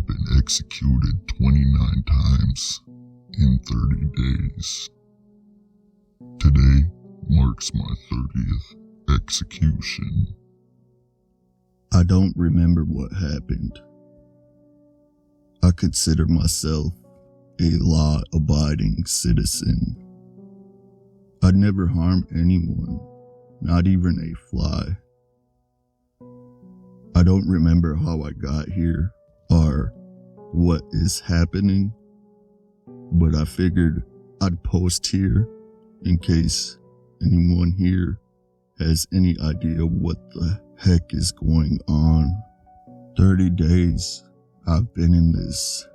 I've been executed 29 times in 30 days. Today marks my 30th execution. I don't remember what happened. I consider myself a law-abiding citizen. I'd never harm anyone, not even a fly. I don't remember how I got here or what is happening, but I figured I'd post here in case anyone here has any idea what the heck is going on. 30 days I've been in this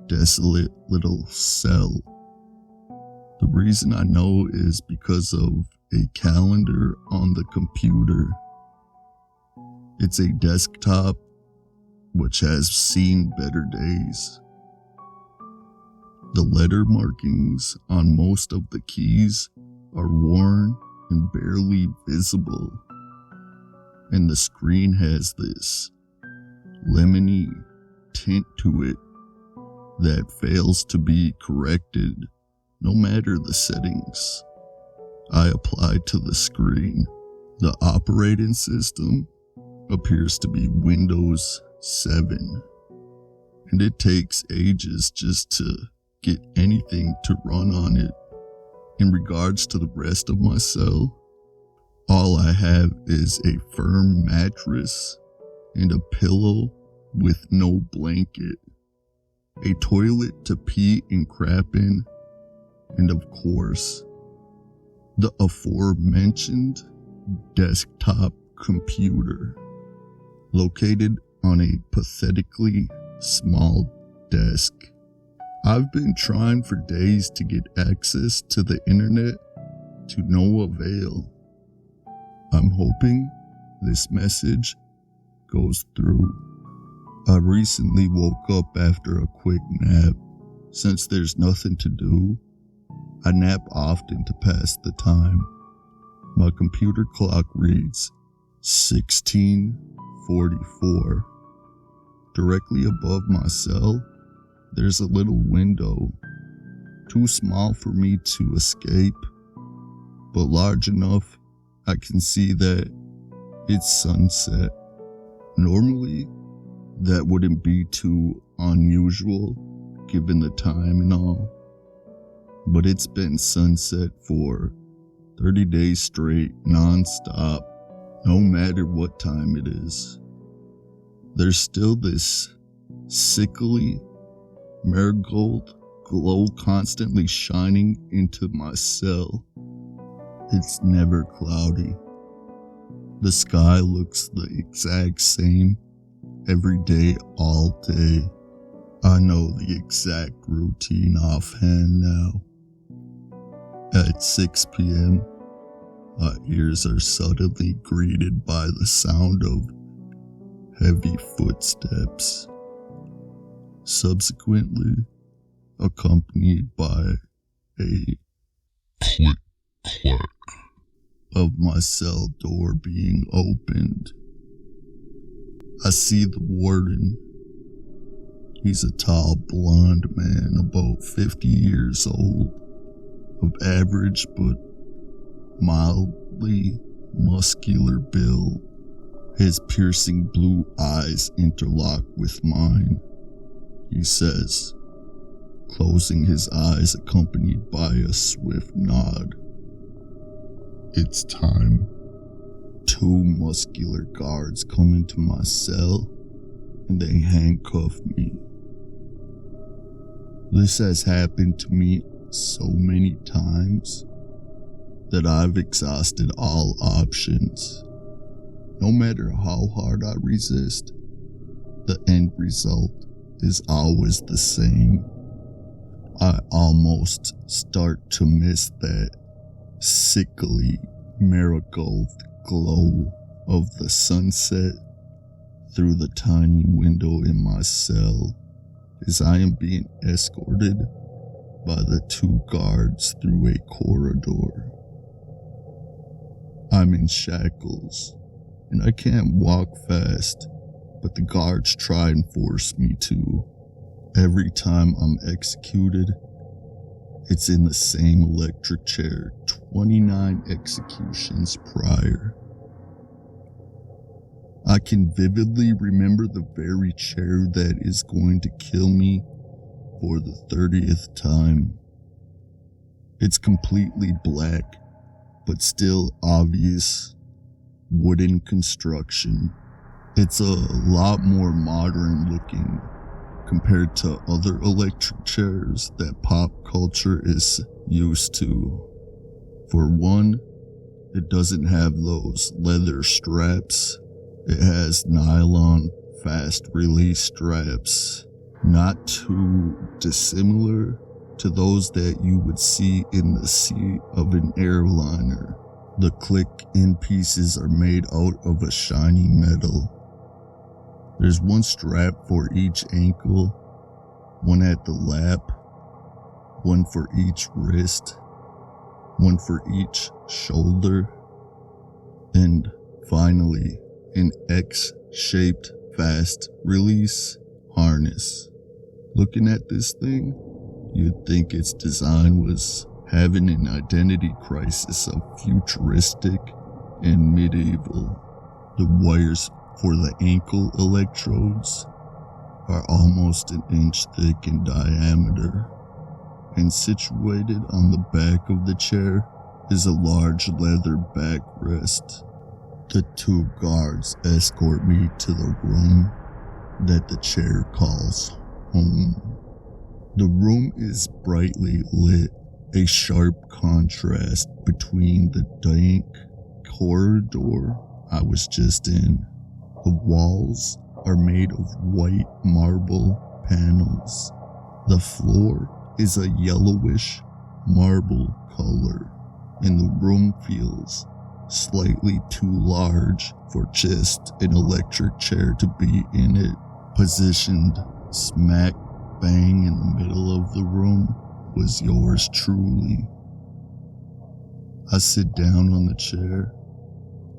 desolate little cell. The reason I know is because of a calendar on the computer. It's a desktop which has seen better days. The letter markings on most of the keys are worn and barely visible, and the screen has this lemony tint to it that fails to be corrected no matter the settings I apply to the screen. The operating system appears to be Windows 7, and it takes ages just to get anything to run on it. In regards to the rest of my cell, all I have is a firm mattress and a pillow with no blanket, a toilet to pee and crap in, and of course, the aforementioned desktop computer located on a pathetically small desk. I've been trying for days to get access to the internet to no avail. I'm hoping this message goes through. I recently woke up after a quick nap. Since there's nothing to do, I nap often to pass the time. My computer clock reads 16:44. Directly above my cell, there's a little window, too small for me to escape, but large enough I can see that it's sunset. Normally, that wouldn't be too unusual given the time and all, but it's been sunset for 30 days straight, non-stop, no matter what time it is. There's still this sickly marigold glow constantly shining into my cell. It's never cloudy. The sky looks the exact same every day, all day. I know the exact routine offhand now. At 6 p.m., my ears are suddenly greeted by the sound of heavy footsteps, subsequently accompanied by a Click, clack. of my cell door being opened. I see the warden. He's a tall, blonde man, about 50 years old, of average but mildly muscular build. His piercing blue eyes interlock with mine. He says, closing his eyes accompanied by a swift nod, "It's time." 2 muscular guards come into my cell and they handcuff me. This has happened to me so many times that I've exhausted all options. No matter how hard I resist, the end result is always the same. I almost start to miss that sickly marigold glow of the sunset through the tiny window in my cell as I am being escorted by the 2 guards through a corridor. I'm in shackles and I can't walk fast but the guards try and force me to. Every time I'm executed, it's in the same electric chair 29 executions prior. I can vividly remember the very chair that is going to kill me for the 30th time. It's completely black, but still obvious wooden construction. It's a lot more modern looking compared to other electric chairs that pop culture is used to. For one, it doesn't have those leather straps. It has nylon fast release straps, not too dissimilar to those that you would see in the seat of an airliner. The click-in pieces are made out of a shiny metal. There's one strap for each ankle, one at the lap, one for each wrist, one for each shoulder, and finally, an X-shaped fast release harness. Looking at this thing, you'd think its design was having an identity crisis of futuristic and medieval. The wires for the ankle electrodes are almost an inch thick in diameter, and situated on the back of the chair is a large leather backrest. The two guards escort me to the room that the chair calls home. The room is brightly lit, a sharp contrast between the dank corridor I was just in. The walls are made of white marble panels. The floor is a yellowish marble color, and the room feels slightly too large for just an electric chair to be in it. Positioned smack bang in the middle of the room was yours truly. I sit down on the chair.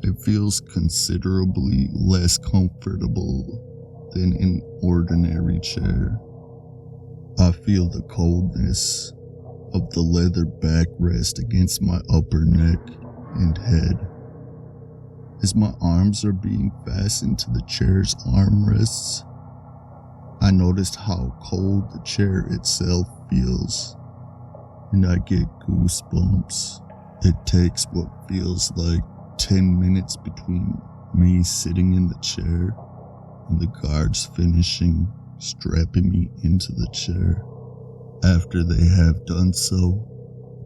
It feels considerably less comfortable than an ordinary chair. I feel the coldness of the leather backrest against my upper neck and head. As my arms are being fastened to the chair's armrests, I noticed how cold the chair itself feels, and I get goosebumps. It takes what feels like 10 minutes between me sitting in the chair and the guards finishing strapping me into the chair. After they have done so,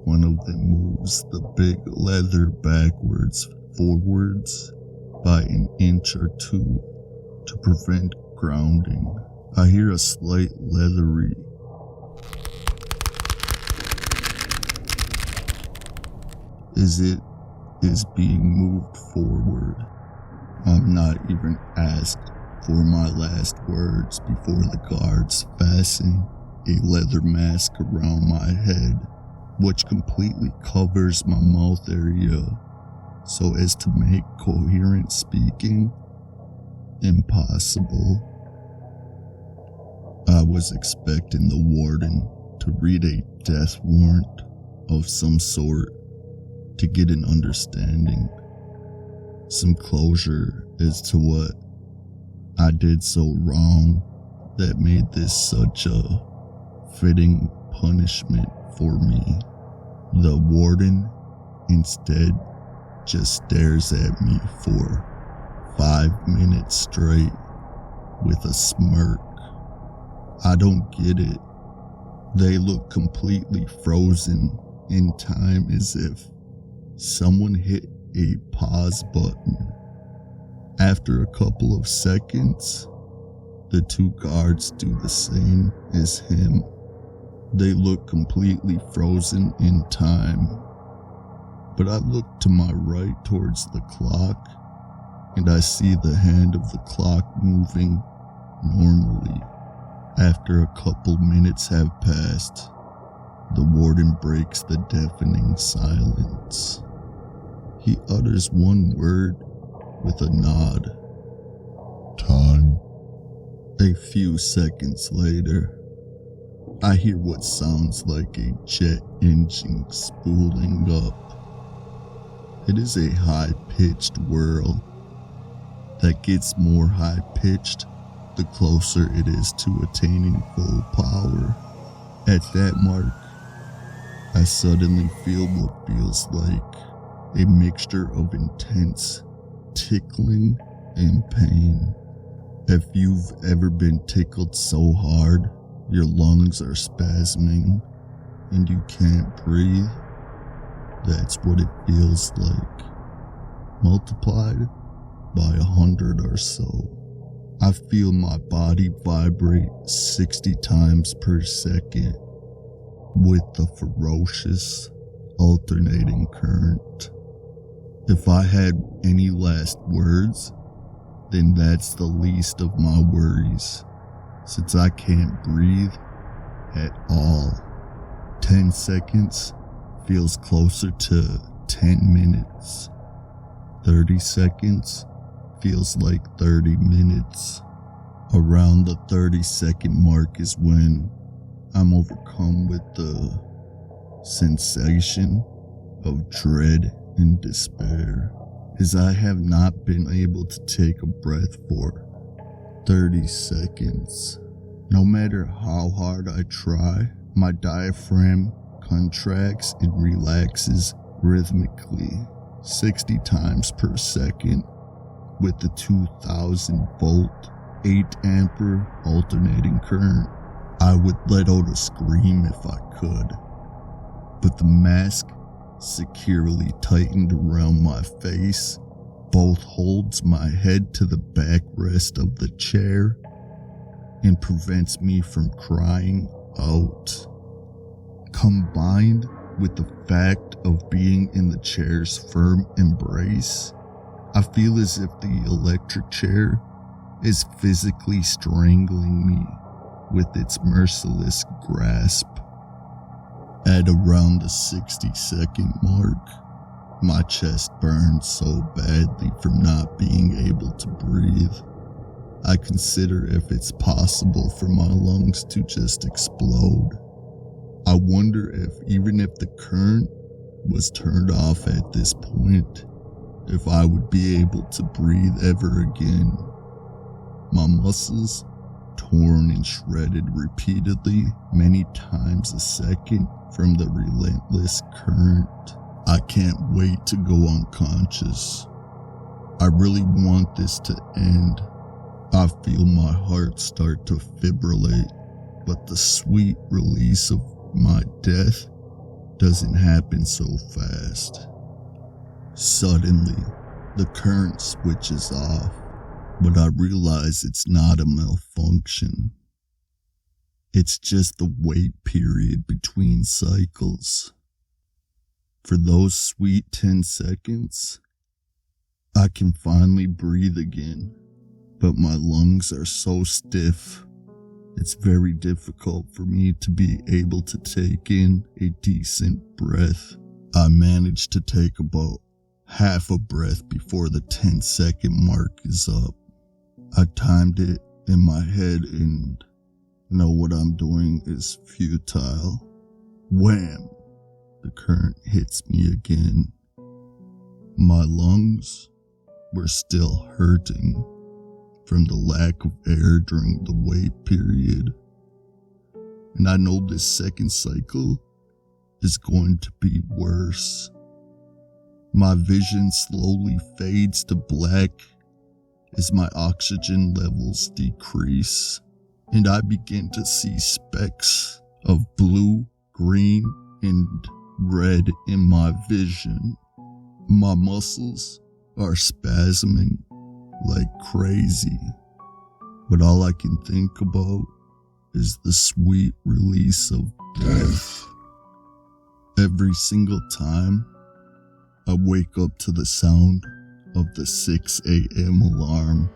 one of them moves the big leather backwards forwards by an inch or two to prevent grounding. I hear a slight leathery as it is being moved forward. I'm not even asked for my last words before the guards fasten a leather mask around my head, which completely covers my mouth area so as to make coherent speaking impossible. I was expecting the warden to read a death warrant of some sort to get an understanding, some closure as to what I did so wrong that made this such a fitting punishment for me. The warden instead just stares at me for 5 minutes straight with a smirk. I don't get it. They look completely frozen in time, as if someone hit a pause button. After a couple of seconds, the two guards do the same as him. They look completely frozen in time. But I look to my right towards the clock, and I see the hand of the clock moving normally. After a couple minutes have passed, the warden breaks the deafening silence. He utters one word with a nod. Time A few seconds later, I hear what sounds like a jet engine spooling up. It is a high-pitched whirl that gets more high-pitched the closer it is to attaining full power. At that mark, I suddenly feel what feels like a mixture of intense tickling and pain. If you've ever been tickled so hard your lungs are spasming and you can't breathe, that's what it feels like, multiplied by 100 or so. I feel my body vibrate 60 times per second with the ferocious alternating current. If I had any last words, then that's the least of my worries, since I can't breathe at all. 10 seconds feels closer to 10 minutes. 30 seconds feels like 30 minutes. Around the 30-second mark is when I'm overcome with the sensation of dread and despair, as I have not been able to take a breath for 30 seconds. No matter how hard I try, my diaphragm contracts and relaxes rhythmically 60 times per second with the 2000 volt 8 ampere alternating current. I would let out a scream if I could, but the mask securely tightened around my face both holds my head to the backrest of the chair and prevents me from crying out. Combined with the fact of being in the chair's firm embrace, I feel as if the electric chair is physically strangling me with its merciless grasp. At around the 60-second mark, my chest burns so badly from not being able to breathe. I consider if it's possible for my lungs to just explode. I wonder if even if the current was turned off at this point, if I would be able to breathe ever again. My muscles torn and shredded repeatedly many times a second from the relentless current. I can't wait to go unconscious. I really want this to end. I feel my heart start to fibrillate, but the sweet release of my death doesn't happen so fast. Suddenly, the current switches off, but I realize it's not a malfunction. It's just the wait period between cycles. For those sweet 10 seconds, I can finally breathe again, but my lungs are so stiff, it's very difficult for me to be able to take in a decent breath. I managed to take about half a breath before the 10-second mark is up. I timed it in my head and know what I'm doing is futile. Wham! The current hits me again. My lungs were still hurting from the lack of air during the wait period. And I know this second cycle is going to be worse. My vision slowly fades to black as my oxygen levels decrease, and I begin to see specks of blue, green, and red in my vision. My muscles are spasming like crazy, but all I can think about is the sweet release of death. Every single time I wake up to the sound of the 6 a.m. alarm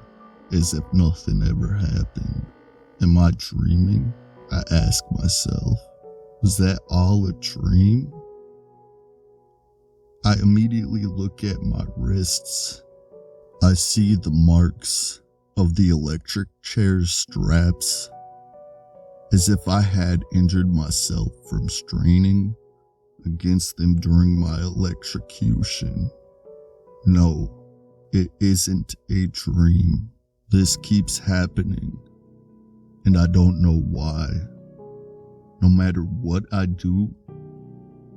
as if nothing ever happened. Am I dreaming? I ask myself. Was that all a dream? I immediately look at my wrists. I see the marks of the electric chair's straps, as if I had injured myself from straining against them during my electrocution. No, it isn't a dream. This keeps happening, and I don't know why. No matter what I do,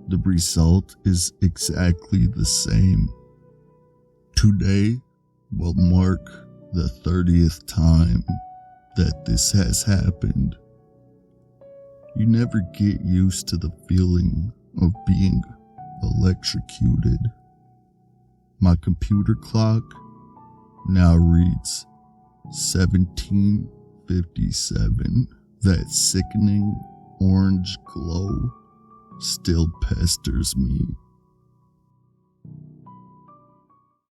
the result is exactly the same. Today will mark the 30th time that this has happened. You never get used to the feeling of being electrocuted. My computer clock now reads 17:57. That sickening orange glow still pesters me.